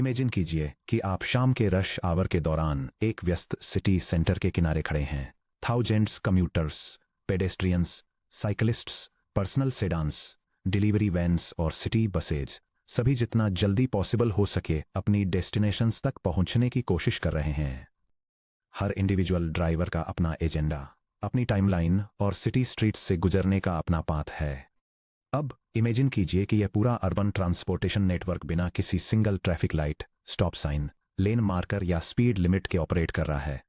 Imagine कीजिए कि आप शाम के रश आवर के दौरान एक व्यस्त सिटी सेंटर के किनारे खड़े हैं। Thousands commuters, pedestrians, cyclists, personal sedans, delivery vans और सिटी बसेज सभी जितना जल्दी पॉसिबल हो सके अपनी डेस्टिनेशंस तक पहुंचने की कोशिश कर रहे हैं। हर इंडिविजुअल ड्राइवर का अपना एजेंडा, अपनी टाइमलाइन और सिटी स्ट्रीट्स से गुजरने का अपना पाथ है। अब इमेजिन कीजिए कि यह पूरा अर्बन ट्रांसपोर्टेशन नेटवर्क बिना किसी single traffic light, stop sign, lane marker या स्पीड लिमिट के ऑपरेट कर रहा है।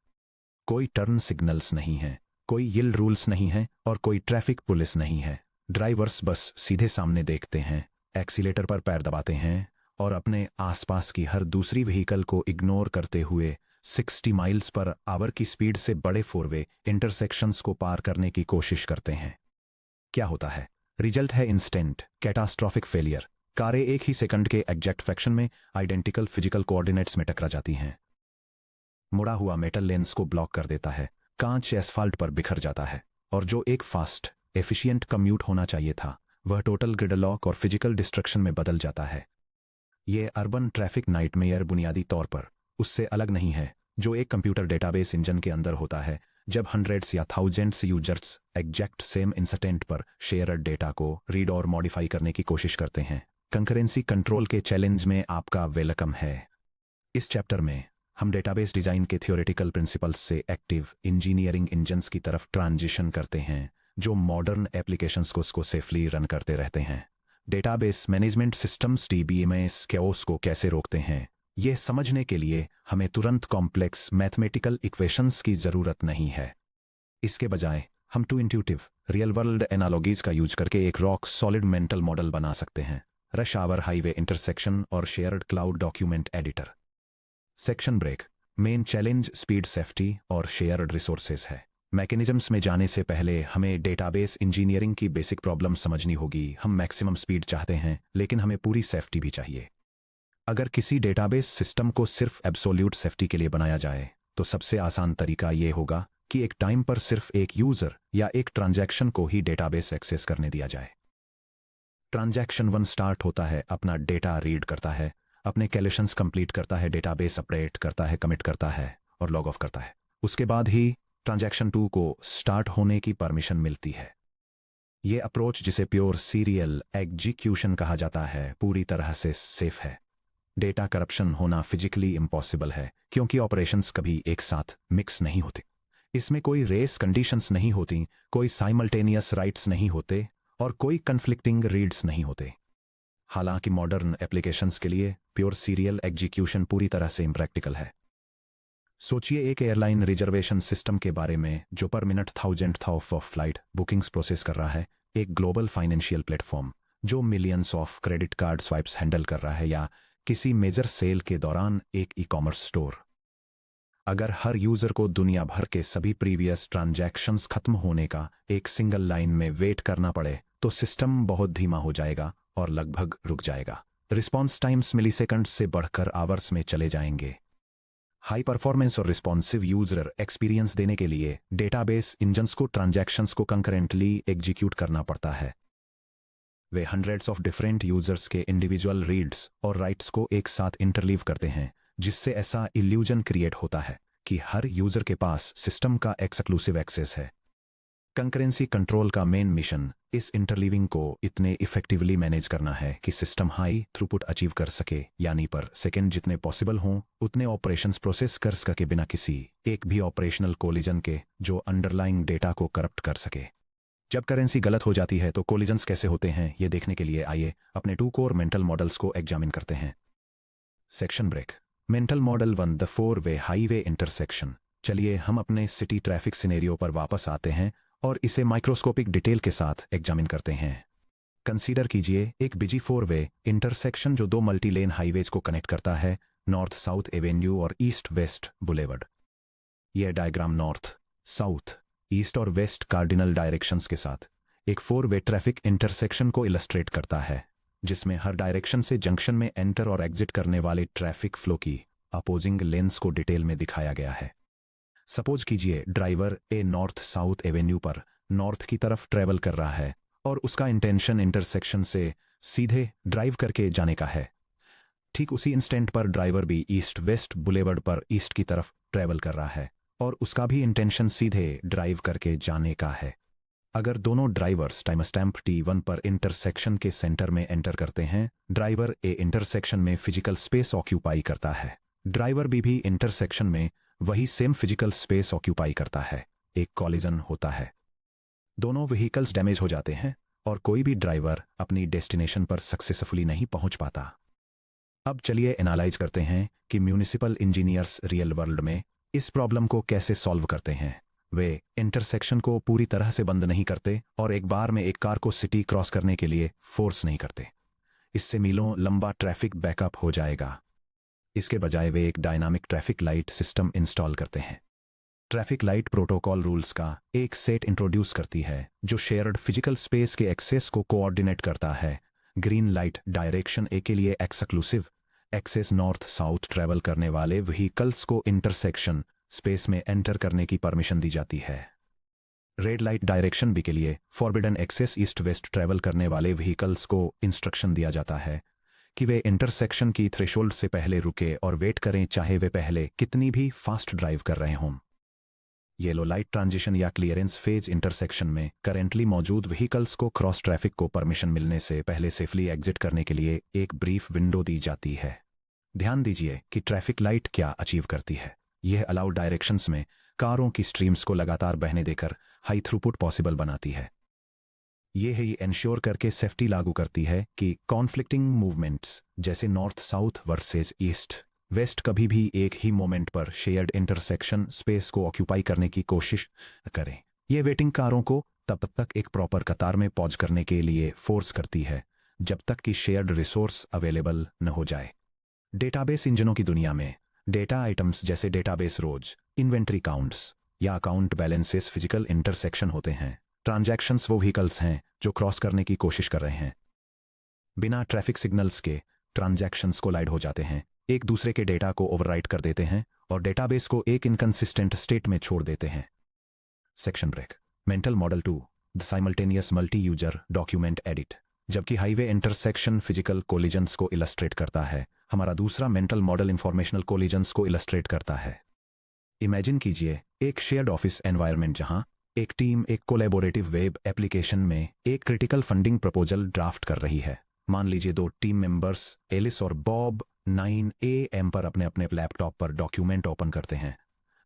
कोई टर्न सिग्नल्स नहीं है, कोई यिल्ड रूल्स नहीं है और कोई ट्रैफिक पुलिस नहीं है। ड्राइवर्स बस सीधे सामने देखते हैं, एक्सीलेटर पर पैर दबाते हैं और अपने आसपास की हर दूसरी व्हीकल को इग्नोर करते हुए 60 माइल्स पर आवर की स्पीड से बड़े फोरवे इंटरसेक्शंस को पार करने की कोशिश करते हैं। क्या होता है? रिजल्ट है इंस्टेंट कैटास्ट्रॉफिक फेलियर। कारें एक ही सेकंड के एग्जैक्ट फ्रैक्शन में आइडेंटिकल फिजिकल कोऑर्डिनेट्स में टकरा जाती हैं। मुड़ा हुआ मेटल लेंस को ब्लॉक कर देता है, कांच एसफाल्ट पर बिखर जाता है और जो एक फास्ट एफिशिएंट कम्यूट होना चाहिए था वह टोटल ग्रिडलॉक और फिजिकल डिस्ट्रक्शन में बदल जाता है। यह अर्बन ट्रैफिक नाइटमेयर बुनियादी तौर पर उससे अलग नहीं है जो एक कंप्यूटर डेटाबेस इंजन के अंदर होता है जब हंड्रेड्स या thousands users exact same instant पर शेयर्ड डेटा को रीड और मॉडिफाई करने की कोशिश करते हैं। कंकरेंसी कंट्रोल के चैलेंज में आपका वेलकम है। इस चैप्टर में हम डेटाबेस डिजाइन के थ्योरेटिकल प्रिंसिपल्स से एक्टिव इंजीनियरिंग इंजन्स की तरफ ट्रांजिशन करते हैं जो मॉडर्न एप्लीकेशंस को सेफली रन करते रहते हैं। Database management systems DBMS chaos को कैसे रोकते हैं, यह समझने के लिए हमें तुरंत कॉम्प्लेक्स मैथमेटिकल इक्वेशंस की जरूरत नहीं है। इसके बजाय हम two intuitive real world analogies का यूज करके एक रॉक सॉलिड मेंटल मॉडल बना सकते हैं। रश आवर हाईवे इंटरसेक्शन और shared cloud document editor. Section break. Main challenge speed, safety और शेयर्ड रिसोर्सेज है। मैकेनिज्म्स में जाने से पहले हमें डेटाबेस इंजीनियरिंग की बेसिक प्रॉब्लम समझनी होगी। हम मैक्सिमम स्पीड चाहते हैं लेकिन हमें पूरी सेफ्टी भी चाहिए। अगर किसी डेटाबेस सिस्टम को सिर्फ एब्सोल्यूट सेफ्टी के लिए बनाया जाए तो सबसे आसान तरीका यह होगा कि एक टाइम पर सिर्फ एक यूजर या एक ट्रांजैक्शन को ही डेटाबेस एक्सेस करने दिया जाए। ट्रांजैक्शन 1 स्टार्ट होता है, अपना डेटा रीड करता है, अपने कैलकुलेशंस कंप्लीट करता है, डेटाबेस अपडेट करता है, कमिट करता है और लॉग ऑफ करता है। उसके बाद ही ट्रांजैक्शन 2 को स्टार्ट होने की परमिशन मिलती है। यह अप्रोच, जिसे प्योर सीरियल एग्जीक्यूशन कहा जाता है, पूरी तरह से सेफ है। डेटा करप्शन होना फिजिकली इम्पॉसिबल है क्योंकि ऑपरेशंस कभी एक साथ मिक्स नहीं होते। इसमें कोई रेस कंडीशंस नहीं होती, कोई साइमल्टेनियस राइट्स नहीं होते और कोई कन्फ्लिक्टिंग रीड्स नहीं होते। हालांकि मॉडर्न एप्लीकेशंस के लिए प्योर सीरियल एग्जीक्यूशन पूरी तरह से इम्प्रैक्टिकल है। सोचिए एक एयरलाइन रिजर्वेशन सिस्टम के बारे में जो पर minute thousand of flight bookings process कर रहा है, एक ग्लोबल फाइनेंशियल प्लेटफॉर्म जो millions of credit card swipes handle कर रहा है, या किसी मेजर सेल के दौरान एक ई कॉमर्स स्टोर। अगर हर यूजर को दुनिया भर के सभी प्रीवियस ट्रांजैक्शंस खत्म होने का एक सिंगल लाइन में वेट करना पड़े तो सिस्टम बहुत धीमा हो जाएगा और लगभग रुक जाएगा। रिस्पॉन्स टाइम्स मिलीसेकंड से बढ़कर आवर्स में चले जाएंगे। हाई परफॉर्मेंस और रिस्पॉन्सिव यूजर एक्सपीरियंस देने के लिए डेटाबेस इंजन्स को ट्रांजैक्शंस को कंकरेंटली एग्जीक्यूट करना पड़ता है। वे हंड्रेड्स ऑफ डिफरेंट यूजर्स के इंडिविजुअल रीड्स और राइट्स को एक साथ इंटरलीव करते हैं, जिससे ऐसा इल्यूजन क्रिएट होता है कि हर यूजर के पास सिस्टम का एक्सक्लूसिव एक्सेस है। कंकरेंसी कंट्रोल का मेन मिशन इस इंटरलीविंग को इतने इफेक्टिवली मैनेज करना है कि सिस्टम हाई थ्रूपुट अचीव कर सके, यानी पर सेकेंड जितने पॉसिबल हों उतने ऑपरेशंस प्रोसेस कर सके बिना किसी एक भी ऑपरेशनल कोलिजन के जो अंडरलाइंग डेटा को करप्ट कर सके। जब करेंसी गलत हो जाती है तो कोलिजन्स कैसे होते हैं ये देखने के लिए आइए अपने 2 कोर मेंटल मॉडल्स को एग्जामिन करते हैं। Section break. Mental model 1, the 4-वे हाईवे इंटरसेक्शन। चलिए हम अपने सिटी ट्रैफिक सिनेरियो पर वापस आते हैं और इसे माइक्रोस्कोपिक डिटेल के साथ एग्जामिन करते हैं। कंसीडर कीजिए एक बिजी 4-वे इंटरसेक्शन जो 2 मल्टी लेन हाईवेज को कनेक्ट करता है, नॉर्थ साउथ एवेन्यू और ईस्ट वेस्ट बुलेवर्ड। यह डायग्राम नॉर्थ, साउथ, ईस्ट और वेस्ट कार्डिनल डायरेक्शंस के साथ एक 4-वे ट्रैफिक इंटरसेक्शन को इलस्ट्रेट करता है, जिसमें हर डायरेक्शन से जंक्शन में एंटर और एग्जिट करने वाले ट्रैफिक फ्लो की अपोजिंग लेन्स को डिटेल में दिखाया गया है। सपोज कीजिए ड्राइवर ए नॉर्थ साउथ एवेन्यू पर नॉर्थ की तरफ ट्रेवल कर रहा है और उसका इंटेंशन इंटरसेक्शन से सीधे ड्राइव करके जाने का है। ठीक उसी इंस्टेंट पर ड्राइवर भी ईस्ट वेस्ट बुलेवर्ड पर ईस्ट की तरफ ट्रैवल कर रहा है और उसका भी इंटेंशन सीधे ड्राइव करके जाने का है। अगर दोनों ड्राइवर्स टाइम स्टैम्प T1 पर इंटरसेक्शन के सेंटर में एंटर करते हैं, ड्राइवर ए इंटरसेक्शन में फिजिकल स्पेस ऑक्यूपाई करता है, ड्राइवर बी भी इंटरसेक्शन में वही सेम फिजिकल स्पेस ऑक्यूपाई करता है। एक कॉलिजन होता है, दोनों व्हीकल्स डैमेज हो जाते हैं और कोई भी ड्राइवर अपनी डेस्टिनेशन पर सक्सेसफुली नहीं पहुंच पाता। अब चलिए एनालाइज करते हैं कि म्यूनिसिपल इंजीनियर्स रियल वर्ल्ड में इस प्रॉब्लम को कैसे सॉल्व करते हैं। वे इंटरसेक्शन को पूरी तरह से बंद नहीं करते और एक बार में एक कार को सिटी क्रॉस करने के लिए फोर्स नहीं करते, इससे मीलों लंबा ट्रैफिक बैकअप हो जाएगा। इसके बजाय वे एक dynamic traffic light system install करते हैं। ट्रैफिक लाइट प्रोटोकॉल रूल्स का एक सेट इंट्रोड्यूस करती है जो शेयर्ड फिजिकल स्पेस के एक्सेस को कोऑर्डिनेट करता है। ग्रीन लाइट डायरेक्शन ए के लिए exclusive access north south travel करने वाले व्हीकल्स को इंटरसेक्शन स्पेस में एंटर करने की परमिशन दी जाती है। रेड लाइट डायरेक्शन बी के लिए forbidden access east west travel करने वाले व्हीकल्स को इंस्ट्रक्शन दिया जाता है कि वे इंटरसेक्शन की थ्रेशोल्ड से पहले रुके और वेट करें, चाहे वे पहले कितनी भी फास्ट ड्राइव कर रहे हों। येलो लाइट ट्रांजिशन या क्लियरेंस फेज इंटरसेक्शन में करेंटली मौजूद व्हीकल्स को क्रॉस ट्रैफिक को परमिशन मिलने से पहले सेफली एग्जिट करने के लिए एक ब्रीफ विंडो दी जाती है। ध्यान दीजिए कि ट्रैफिक लाइट क्या अचीव करती है। यह अलाउड डायरेक्शंस में कारों की स्ट्रीम्स को लगातार बहने देकर हाई थ्रूपुट पॉसिबल बनाती है। यह ही इंश्योर करके सेफ्टी लागू करती है कि कॉन्फ्लिक्टिंग मूवमेंट्स जैसे north south versus east west कभी भी एक ही मोमेंट पर शेयर्ड इंटरसेक्शन स्पेस को ऑक्यूपाई करने की कोशिश करें। यह वेटिंग कारों को तब तक एक प्रॉपर कतार में पॉज करने के लिए फोर्स करती है जब तक कि शेयर्ड रिसोर्स अवेलेबल न हो जाए। डेटाबेस इंजनों की दुनिया में डेटा आइटम्स जैसे डेटाबेस रोज, इन्वेंट्री काउंट्स या अकाउंट बैलेंसेस फिजिकल इंटरसेक्शन होते हैं। ट्रांजैक्शंस वो व्हीकल्स हैं जो क्रॉस करने की कोशिश कर रहे हैं। बिना ट्रैफिक सिग्नल्स के ट्रांजैक्शंस कोलाइड हो जाते हैं, एक दूसरे के डेटा को ओवरराइट कर देते हैं और डेटाबेस को एक इनकंसिस्टेंट स्टेट में छोड़ देते हैं। Section break. Mental model 2 the simultaneous multi user document edit. जबकि हाईवे इंटरसेक्शन फिजिकल कोलिजन्स को इलस्ट्रेट करता है, हमारा दूसरा मेंटल मॉडल इंफॉर्मेशनल कोलिजन्स को इलस्ट्रेट करता है। इमेजिन कीजिए एक शेयर्ड ऑफिस एनवायरनमेंट जहां एक टीम एक कोलैबोरेटिव वेब एप्लीकेशन में एक क्रिटिकल फंडिंग प्रपोजल ड्राफ्ट कर रही है। मान लीजिए दो टीम मेंबर्स एलिस और बॉब 9 AM पर अपने अपने लैपटॉप पर डॉक्यूमेंट ओपन करते हैं।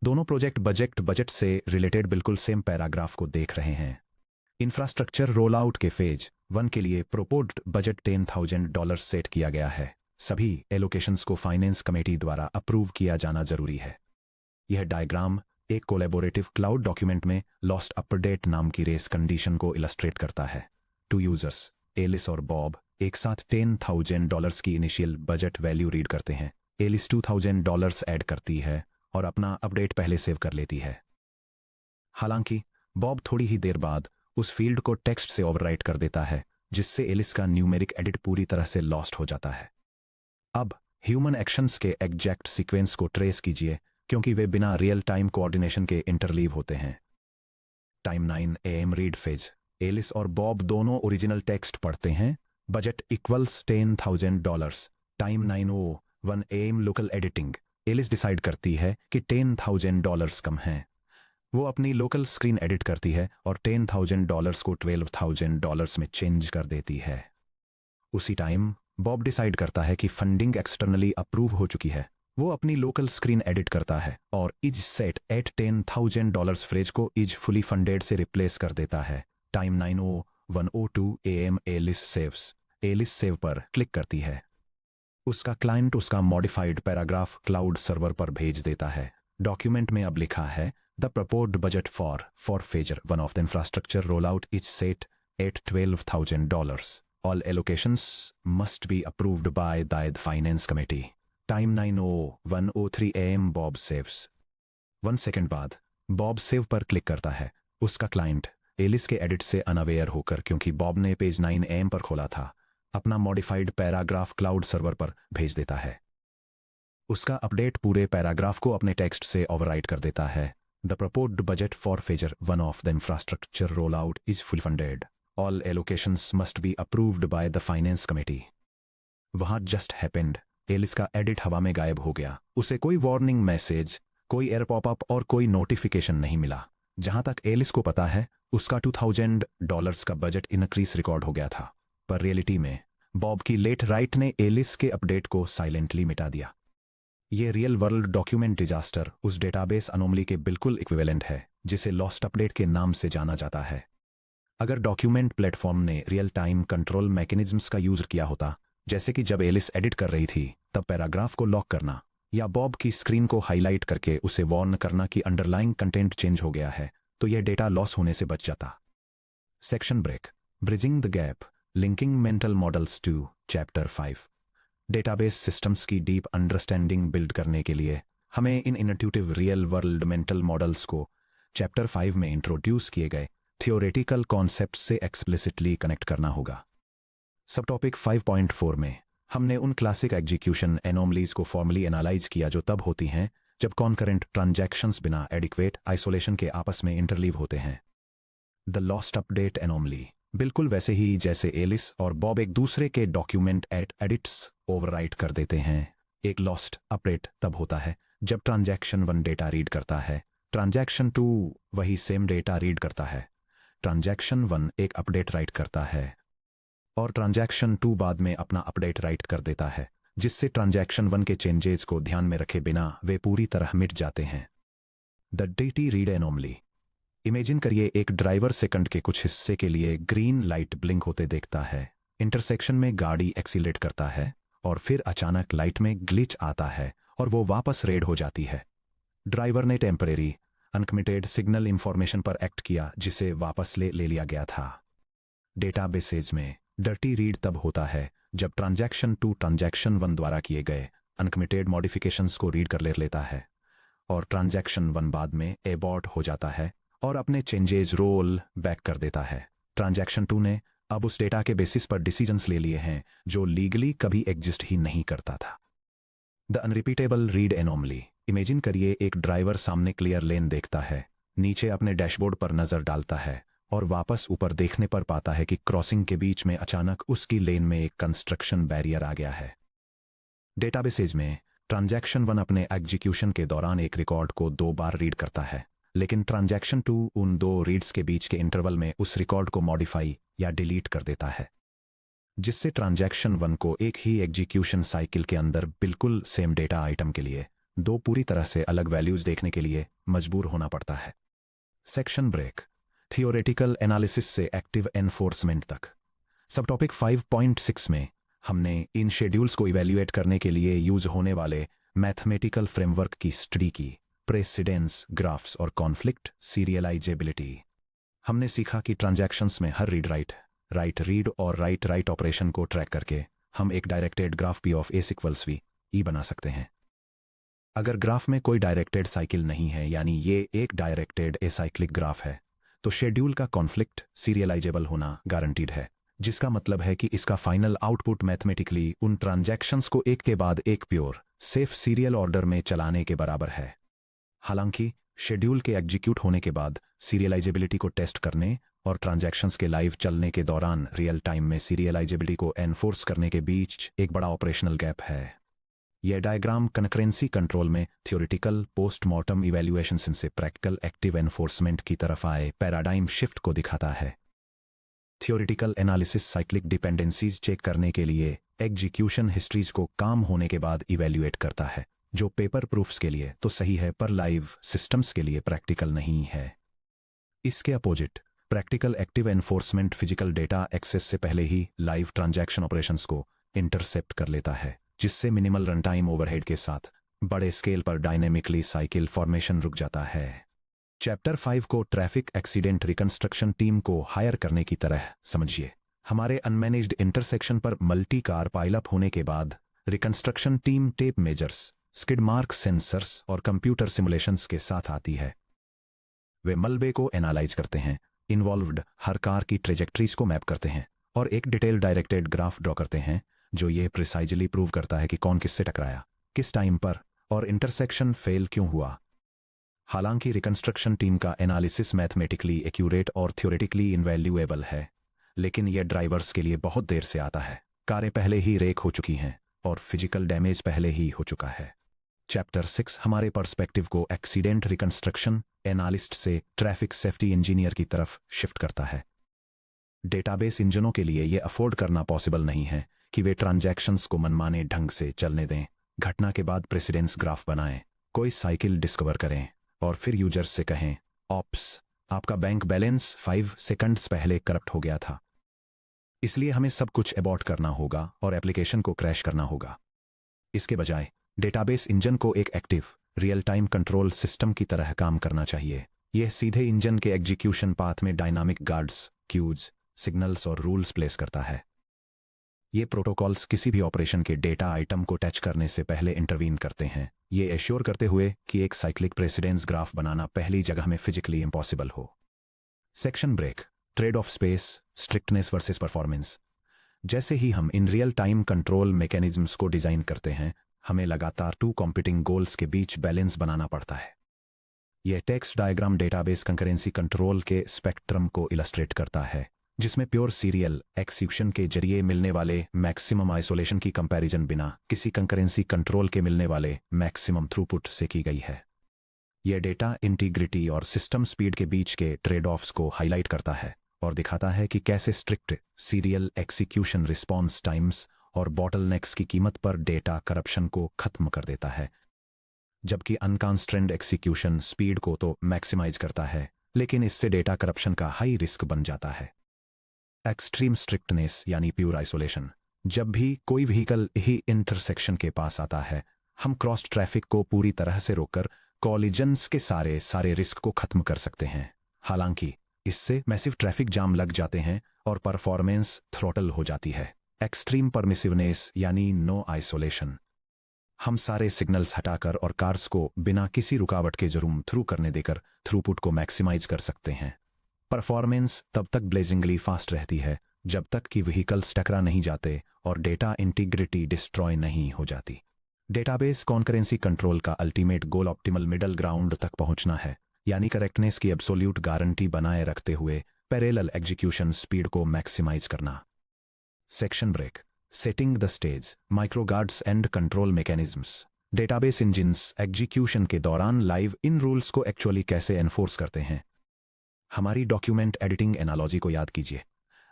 दोनों प्रोजेक्ट बजट से रिलेटेड बिल्कुल सेम पैराग्राफ को देख रहे हैं। इंफ्रास्ट्रक्चर रोल आउट के फेज 1 के लिए प्रोपोज्ड बजट $10,000 सेट किया गया है। सभी एलोकेशंस को फाइनेंस कमेटी द्वारा अप्रूव किया जाना जरूरी है। यह डायग्राम एक कोलैबोरेटिव क्लाउड डॉक्यूमेंट में लॉस्ट अपडेट नाम की रेस कंडीशन को इलस्ट्रेट करता है। 2 यूजर्स एलिस और बॉब एक साथ $10,000 की इनिशियल बजट वैल्यू रीड करते हैं। एलिस $2,000 ऐड करती है और अपना अपडेट पहले सेव कर लेती है। हालांकि बॉब थोड़ी ही देर बाद उस फील्ड को टेक्स्ट से ओवरराइट कर देता है, जिससे एलिस का न्यूमेरिक एडिट पूरी तरह से लॉस्ट हो जाता है। अब ह्यूमन एक्शंस के एग्जैक्ट सीक्वेंस को ट्रेस कीजिए, क्योंकि वे बिना रियल टाइम कोऑर्डिनेशन के इंटरलीव होते हैं। Time 9 AM read phase. Alice और बॉब दोनों ओरिजिनल टेक्स्ट पढ़ते हैं। Budget equals $10,000। Time 9:01 AM local editing. Alice decide करती है कि $10,000 कम है। वो अपनी लोकल स्क्रीन एडिट करती है और $10,000 को $12,000 में चेंज कर देती है। उसी टाइम बॉब डिसाइड करता है कि फंडिंग एक्सटर्नली अप्रूव हो चुकी है। वो अपनी लोकल स्क्रीन एडिट करता है और इज सेट एट $10,000 फ्रेज को इज फुली फंडेड से रिप्लेस कर देता है। Time 9:01 AM Alice saves. Alice save पर क्लिक करती है। उसका क्लाइंट उसका मॉडिफाइड पैराग्राफ क्लाउड सर्वर पर भेज देता है। डॉक्यूमेंट में अब लिखा है the proposed budget for phase 1 of the infrastructure roll out is set at $12,000। All allocations must be approved by the finance committee. Time 9:01 AM Bob saves. 1 second बाद Bob save पर क्लिक करता है। उसका client Alice के edit से unaware होकर, क्योंकि Bob ने पेज 9 AM पर खोला था, अपना मॉडिफाइड पैराग्राफ क्लाउड सर्वर पर भेज देता है। उसका अपडेट पूरे पैराग्राफ को अपने टेक्स्ट से ओवरराइट कर देता है। The proposed budget for phase 1 of the infrastructure roll out is full funded. All allocations must be approved by the finance committee. वहाँ just happened एलिस का एडिट हवा में गायब हो गया। उसे कोई वार्निंग मैसेज, कोई एयर पॉपअप और कोई नोटिफिकेशन नहीं मिला। जहां तक एलिस को पता है, उसका $2000 का बजट इनक्रीज रिकॉर्ड हो गया था। पर रियलिटी में बॉब की लेट राइट ने एलिस के अपडेट को साइलेंटली मिटा दिया। ये रियल वर्ल्ड डॉक्यूमेंट डिजास्टर उस डेटाबेस अनोमली के बिल्कुल इक्विवेलेंट है जिसे लॉस्ट अपडेट के नाम से जाना जाता है। अगर डॉक्यूमेंट प्लेटफॉर्म ने रियल टाइम कंट्रोल मैकेनिज्म्स का यूज किया होता, जैसे कि जब एलिस एडिट कर रही थी तब पैराग्राफ को लॉक करना या बॉब की स्क्रीन को हाईलाइट करके उसे वार्न करना कि अंडरलाइंग कंटेंट चेंज हो गया है, तो यह डेटा लॉस होने से बच जाता। Section break, bridging the gap, linking mental models to chapter 5। Database systems की डीप अंडरस्टैंडिंग बिल्ड करने के लिए हमें इन intuitive real world mental models को चैप्टर 5 में इंट्रोड्यूस किए गए थियोरेटिकल कॉन्सेप्ट से एक्सप्लिसिटली कनेक्ट करना होगा। सब टॉपिक 5.4 में हमने उन क्लासिक एग्जीक्यूशन एनोमलीज को फॉर्मली एनालाइज किया जो तब होती हैं जब कॉन्करेंट ट्रांजैक्शंस बिना एडिक्वेट आइसोलेशन के आपस में इंटरलीव होते हैं। द लॉस्ट अपडेट एनोमली, बिल्कुल वैसे ही जैसे एलिस और बॉब एक दूसरे के डॉक्यूमेंट एडिट्स ओवरराइट कर देते हैं। एक लॉस्ट अपडेट तब होता है जब ट्रांजैक्शन 1 डेटा रीड करता है, ट्रांजैक्शन 2 वही सेम डेटा रीड करता है, ट्रांजैक्शन 1 एक अपडेट राइट करता है और ट्रांजैक्शन 2 बाद में अपना अपडेट राइट कर देता है, जिससे ट्रांजैक्शन 1 के चेंजेस को ध्यान में रखे बिना वे पूरी तरह मिट जाते हैं। The deity read anomaly, imagine करिए एक ड्राइवर सेकंड के कुछ हिस्से के लिए ग्रीन लाइट ब्लिंक होते देखता है, इंटरसेक्शन में गाड़ी एक्सीलरेट करता है और फिर अचानक लाइट में ग्लिच आता है और वो वापस रेड हो जाती है। ड्राइवर ने टेम्परेरी अनकमिटेड सिग्नल इंफॉर्मेशन पर एक्ट किया जिसे वापस ले लिया गया था। डेटाबेसेज में डर्टी रीड तब होता है जब ट्रांजैक्शन 2 ट्रांजैक्शन 1 द्वारा किए गए अनकमिटेड मॉडिफिकेशंस को रीड कर लेता है और ट्रांजैक्शन 1 बाद में एबॉर्ट हो जाता है और अपने चेंजेस रोल बैक कर देता है। ट्रांजैक्शन 2 ने अब उस डेटा के बेसिस पर डिसीजंस ले लिए हैं जो लीगली कभी एग्जिस्ट ही नहीं करता था। The unrepeatable read anomaly, imagine करिए एक ड्राइवर सामने क्लियर लेन देखता है, नीचे अपने डैशबोर्ड पर नजर डालता है और वापस ऊपर देखने पर पाता है कि क्रॉसिंग के बीच में अचानक उसकी लेन में एक कंस्ट्रक्शन बैरियर आ गया है। डेटाबेसेज में ट्रांजैक्शन 1 अपने एग्जीक्यूशन के दौरान एक रिकॉर्ड को 2 बार रीड करता है, लेकिन ट्रांजैक्शन 2 उन 2 रीड्स के बीच के इंटरवल में उस रिकॉर्ड को मॉडिफाई या डिलीट कर देता है, जिससे ट्रांजैक्शन 1 को एक ही एग्जीक्यूशन साइकिल के अंदर बिल्कुल सेम डेटा आइटम के लिए 2 पूरी तरह से अलग वैल्यूज देखने के लिए मजबूर होना पड़ता है। सेक्शन ब्रेक, थियोरेटिकल एनालिसिस से एक्टिव एनफोर्समेंट तक। सब टॉपिक 5.6 में हमने इन शेड्यूल्स को इवैल्यूएट करने के लिए यूज होने वाले मैथमेटिकल फ्रेमवर्क की स्टडी की, प्रेसिडेंस ग्राफ्स और कॉन्फ्लिक्ट सीरियलाइजेबिलिटी। हमने सीखा कि ट्रांजैक्शंस में हर रीड राइट, राइट रीड और राइट राइट ऑपरेशन को ट्रैक करके हम एक directed graph P of A equals V E बना सकते हैं। अगर ग्राफ में कोई डायरेक्टेड साइकिल नहीं है, यानी ये एक डायरेक्टेड एसाइक्लिक ग्राफ है, तो शेड्यूल का कॉन्फ्लिक्ट सीरियलाइजेबल होना गारंटीड है, जिसका मतलब है कि इसका फाइनल आउटपुट मैथमेटिकली उन ट्रांजैक्शंस को एक के बाद एक प्योर सेफ सीरियल ऑर्डर में चलाने के बराबर है। हालांकि शेड्यूल के एग्जीक्यूट होने के बाद सीरियलाइजेबिलिटी को टेस्ट करने और ट्रांजैक्शंस के लाइव चलने के दौरान रियल टाइम में सीरियलाइजेबिलिटी को एनफोर्स करने के बीच एक बड़ा ऑपरेशनल गैप है। यह डायग्राम कनकरेंसी कंट्रोल में थ्योरेटिकल पोस्टमार्टम इवैल्यूएशन से प्रैक्टिकल एक्टिव एनफोर्समेंट की तरफ आए पैराडाइम शिफ्ट को दिखाता है। Theoretical analysis cyclic dependencies check करने के लिए एग्जीक्यूशन हिस्ट्रीज को काम होने के बाद इवैल्यूएट करता है, जो पेपर प्रूफ्स के लिए तो सही है पर लाइव सिस्टम्स के लिए प्रैक्टिकल नहीं है। इसके opposite practical active enforcement physical data access से पहले ही लाइव ट्रांजैक्शन ऑपरेशंस को इंटरसेप्ट कर लेता है, जिससे मिनिमल रनटाइम ओवरहेड के साथ बड़े स्केल पर डायनेमिकली साइकिल फॉर्मेशन रुक जाता है। चैप्टर 5 को ट्रैफिक एक्सीडेंट रिकंस्ट्रक्शन टीम को हायर करने की तरह समझिए। हमारे अनमैनेज्ड इंटरसेक्शन पर मल्टी कार पाइलअप होने के बाद reconstruction team tape measures, skid mark sensors और कंप्यूटर सिमुलेशंस के साथ आती है। वे मलबे को एनालाइज करते हैं, इन्वॉल्व्ड हर कार की ट्रेजेक्ट्रीज को मैप करते हैं और एक डिटेल डायरेक्टेड ग्राफ ड्रॉ करते हैं जो ये प्रिसाइजली प्रूव करता है कि कौन किससे टकराया, किस टाइम पर और इंटरसेक्शन फेल क्यों हुआ। हालांकि रिकंस्ट्रक्शन टीम का एनालिसिस मैथमेटिकली एक्यूरेट और थ्योरेटिकली इनवैल्यूएबल है, लेकिन यह ड्राइवर्स के लिए बहुत देर से आता है। कारें पहले ही रेक हो चुकी हैं और फिजिकल डैमेज पहले ही हो चुका है। चैप्टर 6 हमारे पर्सपेक्टिव को एक्सीडेंट रिकंस्ट्रक्शन एनालिस्ट से ट्रैफिक सेफ्टी इंजीनियर की तरफ शिफ्ट करता है। डेटाबेस इंजनों के लिए यह अफोर्ड करना पॉसिबल नहीं है कि वे ट्रांजैक्शंस को मनमाने ढंग से चलने दें, घटना के बाद प्रेसिडेंस ग्राफ बनाएं, कोई साइकिल डिस्कवर करें और फिर यूजर्स से कहें, ऑप्स, आपका बैंक बैलेंस 5 सेकंड्स पहले करप्ट हो गया था। इसलिए हमें सब कुछ अबॉर्ट करना होगा और एप्लीकेशन को क्रैश करना होगा। इसके बजाय डेटाबेस इंजन को एक active real time control system की तरह काम करना चाहिए। यह सीधे इंजन के एग्जीक्यूशन पाथ में डायनामिक गार्ड्स, क्यूज, सिग्नल्स और रूल्स प्लेस करता है। ये प्रोटोकॉल्स किसी भी ऑपरेशन के डेटा आइटम को टच करने से पहले इंटरवीन करते हैं, ये एश्योर करते हुए कि एक साइक्लिक प्रेसिडेंस ग्राफ बनाना पहली जगह में फिजिकली इम्पॉसिबल हो। Section break, trade off space, strictness versus performance. जैसे ही हम इन रियल टाइम कंट्रोल मैकेनिज्म्स को डिजाइन करते हैं, हमें लगातार 2 कॉम्पीटिंग गोल्स के बीच बैलेंस बनाना पड़ता है। यह text diagram database concurrency control के स्पेक्ट्रम को इलस्ट्रेट करता है, जिसमें प्योर सीरियल एक्सिक्यूशन के जरिए मिलने वाले मैक्सिमम आइसोलेशन की कंपैरिजन बिना किसी कंकरेंसी कंट्रोल के मिलने वाले मैक्सिमम थ्रूपुट से की गई है। यह डेटा इंटीग्रिटी और सिस्टम स्पीड के बीच के ट्रेड ऑफ्स को हाईलाइट करता है और दिखाता है कि कैसे strict serial execution response times और बॉटलनेक्स की कीमत पर डेटा करप्शन को खत्म कर देता है, जबकि अनकॉन्स्ट्रेंड एक्सिक्यूशन स्पीड को तो मैक्सिमाइज करता है, लेकिन इससे डेटा करप्शन का हाई रिस्क बन जाता है। एक्सट्रीम स्ट्रिक्टनेस यानी प्योर आइसोलेशन। जब भी कोई व्हीकल ही इंटरसेक्शन के पास आता है, हम क्रॉस ट्रैफिक को पूरी तरह से रोककर कॉलिजन्स के सारे रिस्क को खत्म कर सकते हैं। हालांकि इससे मैसिव ट्रैफिक जाम लग जाते हैं और परफॉर्मेंस थ्रोटल हो जाती है। एक्सट्रीम परमिसिवनेस यानी नो आइसोलेशन। हम सारे सिग्नल्स हटाकर और कार्स को बिना किसी रुकावट के जरूम थ्रू करने देकर थ्रूपुट को मैक्सिमाइज कर सकते हैं। परफॉर्मेंस तब तक ब्लेजिंगली फास्ट रहती है जब तक कि व्हीकल्स टकरा नहीं जाते और डेटा इंटीग्रिटी डिस्ट्रॉय नहीं हो जाती। डेटाबेस कॉन्करेंसी कंट्रोल का ultimate goal optimal middle ground तक पहुंचना है, यानी करेक्टनेस की एब्सोल्यूट गारंटी बनाए रखते हुए पैरेलल एग्जीक्यूशन स्पीड को मैक्सिमाइज करना। Section break, setting the stage, microguards and control mechanisms. Database engines execution के दौरान लाइव इन रूल्स को एक्चुअली कैसे एनफोर्स करते हैं। हमारी डॉक्यूमेंट एडिटिंग एनालॉजी को याद कीजिए।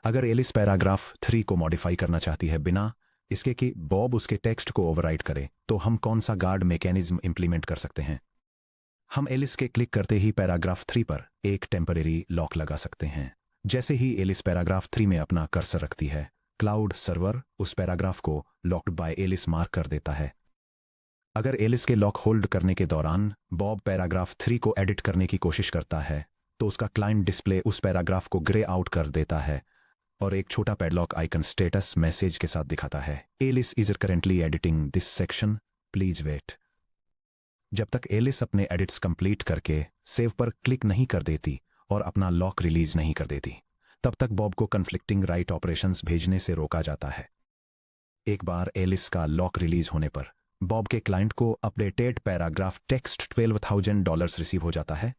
अगर एलिस पैराग्राफ 3 को मॉडिफाई करना चाहती है बिना इसके कि बॉब उसके टेक्स्ट को ओवरराइट करे, तो हम कौन सा गार्ड मैकेनिज्म इंप्लीमेंट कर सकते हैं। हम एलिस के क्लिक करते ही पैराग्राफ 3 पर एक टेम्परेरी लॉक लगा सकते हैं। जैसे ही एलिस पैराग्राफ 3 में अपना कर्सर रखती है, क्लाउड सर्वर उस पैराग्राफ को लॉक्ड बाय एलिस मार्क कर देता है। अगर एलिस के लॉक होल्ड करने के दौरान बॉब पैराग्राफ 3 को एडिट करने की कोशिश करता है, तो उसका क्लाइंट डिस्प्ले उस पैराग्राफ को ग्रे आउट कर देता है और एक छोटा पैडलॉक आइकन स्टेटस मैसेज के साथ दिखाता है, Alice is currently editing this section, please wait. जब तक एलिस अपने एडिट्स कंप्लीट करके सेव पर क्लिक नहीं कर देती और अपना लॉक रिलीज नहीं कर देती, तब तक बॉब को कन्फ्लिक्टिंग राइट ऑपरेशंस भेजने से रोका जाता है। एक बार एलिस का लॉक रिलीज होने पर बॉब के क्लाइंट को अपडेटेड पैराग्राफ टेक्स्ट $12,000 रिसीव हो जाता है,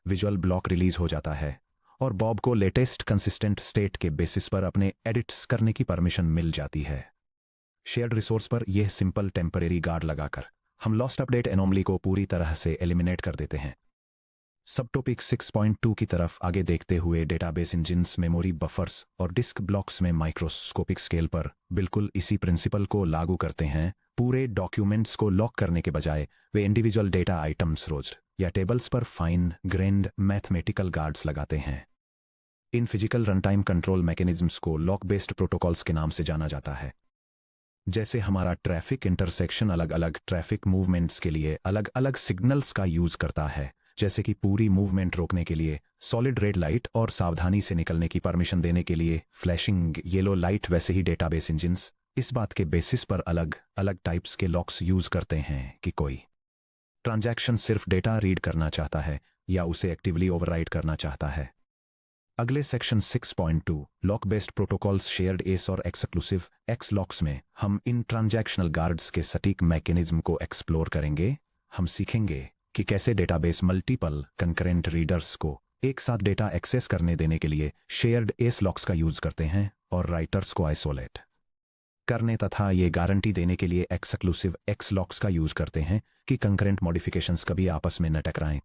विजुअल ब्लॉक रिलीज हो जाता है और बॉब को लेटेस्ट कंसिस्टेंट स्टेट के बेसिस पर अपने एडिट्स करने की परमिशन मिल जाती है। शेयर्ड रिसोर्स पर यह सिंपल टेम्परेरी गार्ड लगाकर हम लॉस्ट अपडेट एनोमली को पूरी तरह से एलिमिनेट कर देते हैं। सब टॉपिक 6.2 की तरफ आगे देखते हुए डेटाबेस इंजिन्स मेमोरी बफर्स और डिस्क ब्लॉक्स में माइक्रोस्कोपिक स्केल पर बिल्कुल इसी प्रिंसिपल को लागू करते हैं। पूरे डॉक्यूमेंट्स को लॉक करने के बजाय वे इंडिविजुअल डेटा आइटम्स रोज या टेबल्स पर फाइन ग्रेन्ड मैथमेटिकल गार्ड्स लगाते हैं। In physical runtime control mechanisms को लॉक बेस्ड प्रोटोकॉल्स के नाम से जाना जाता है। जैसे हमारा ट्रैफिक इंटरसेक्शन अलग अलग ट्रैफिक मूवमेंट्स के लिए अलग अलग सिग्नल्स का यूज करता है, जैसे कि पूरी मूवमेंट रोकने के लिए सॉलिड रेड लाइट और सावधानी से निकलने की परमिशन देने के लिए फ्लैशिंग येलो लाइट, वैसे ही डेटाबेस इंजिन्स इस बात के बेसिस पर अलग अलग टाइप्स के लॉक्स यूज करते हैं कि कोई ट्रांजैक्शन सिर्फ डेटा रीड करना चाहता है या उसे एक्टिवली ओवरराइड करना चाहता है। अगले section 6.2 lock based protocols shared S और एक्सक्लूसिव एक्स लॉक्स में हम इन ट्रांजैक्शनल गार्ड्स के सटीक मैकेनिज्म को एक्सप्लोर करेंगे। हम सीखेंगे कि कैसे डेटाबेस मल्टीपल कंकरेंट रीडर्स को एक साथ डेटा एक्सेस करने देने के लिए शेयर्ड एस लॉक्स का यूज करते हैं और राइटर्स को आइसोलेट करने तथा ये गारंटी देने के लिए एक्सक्लूसिव एक्स लॉक्स का यूज करते हैं कि कंकरेंट मॉडिफिकेशंस कभी आपस में न टकराएं।